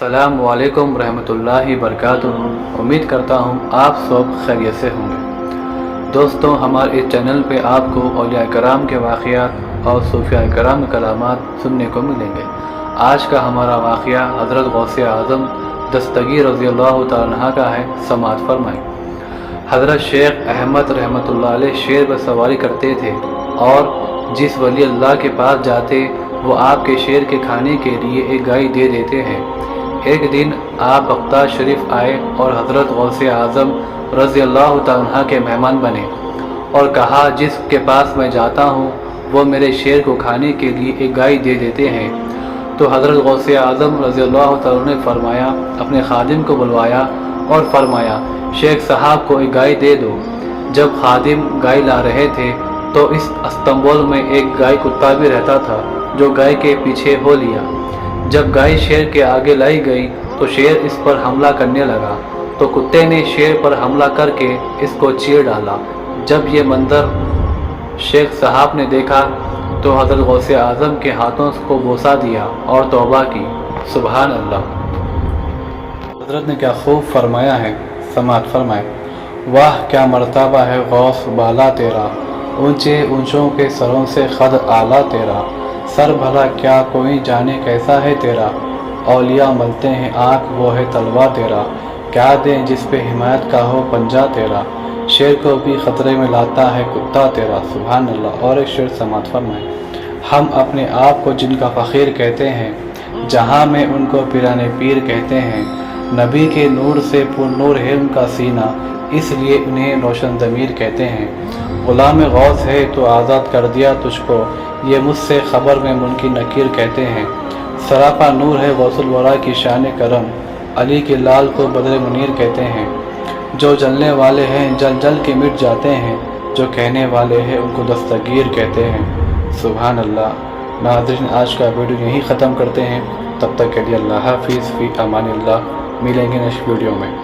السلام علیکم ورحمۃ اللہ وبرکاتہ۔ امید کرتا ہوں آپ سب خیریت سے ہوں گے۔ دوستوں، ہمارے اس چینل پہ آپ کو اولیاء کرام کے واقعات اور صوفیاء کرام کے کلامات سننے کو ملیں گے۔ آج کا ہمارا واقعہ حضرت غوث اعظم دستگیر رضی اللہ تعالیٰ عنہ کا ہے۔ سماعت فرمائیں۔ حضرت شیخ احمد رحمۃ اللہ علیہ شیر پر سواری کرتے تھے اور جس ولی اللہ کے پاس جاتے وہ آپ کے شیر کے کھانے کے لیے ایک گائے دے دیتے ہیں۔ ایک دن آپ بغداد شریف آئے اور حضرت غوث اعظم رضی اللہ تعالیٰ عنہ کے مہمان بنے اور کہا، جس کے پاس میں جاتا ہوں وہ میرے شیر کو کھانے کے لیے ایک گائے دے دیتے ہیں۔ تو حضرت غوث اعظم رضی اللہ تعالیٰ عنہ نے فرمایا، اپنے خادم کو بلوایا اور فرمایا، شیخ صاحب کو ایک گائے دے دو۔ جب خادم گائے لا رہے تھے تو اس استنبول میں ایک گائے کتا بھی رہتا تھا جو گائے کے پیچھے ہو لیا۔ جب گائے شیر کے آگے لائی گئی تو شیر اس پر حملہ کرنے لگا تو کتے نے شیر پر حملہ کر کے اس کو چیر ڈالا۔ جب یہ منظر شیخ صاحب نے دیکھا تو حضرت غوث اعظم کے ہاتھوں کو بوسہ دیا اور توبہ کی۔ سبحان اللہ۔ حضرت نے کیا خوب فرمایا ہے۔ سماعت فرمائے۔ واہ کیا مرتبہ ہے غوث بالا تیرا، اونچے اونچوں کے سروں سے قد اعلیٰ تیرا، سر بھلا کیا کوئی جانے کیسا ہے تیرا، اولیاء ملتے ہیں آنکھ وہ ہے تلوا تیرا، کیا دیں جس پہ حمایت کا ہو پنجہ تیرا، شیر کو بھی خطرے میں لاتا ہے کتا تیرا۔ سبحان اللہ۔ اور ایک شعر سماعت فرمائے۔ ہم اپنے آپ کو جن کا فقیر کہتے ہیں، جہاں میں ان کو پیران پیر کہتے ہیں، نبی کے نور سے پر نور ہے ان کا سینہ، اس لیے انہیں روشن ضمیر کہتے ہیں، غلام غوث ہے تو آزاد کر دیا تجھ کو، یہ مجھ سے خبر میں منکر نکیر کہتے ہیں، سراپا نور ہے غوث الورا کی شان کرم، علی کے لال کو بدر منیر کہتے ہیں، جو جلنے والے ہیں جل جل کے مٹ جاتے ہیں، جو کہنے والے ہیں ان کو دستگیر کہتے ہیں۔ سبحان اللہ۔ ناظرین، آج کا ویڈیو یہیں ختم کرتے ہیں، تب تک کے لیے اللہ حافظ، فی امان اللہ۔ ملیں گے نیکسٹ ویڈیو میں۔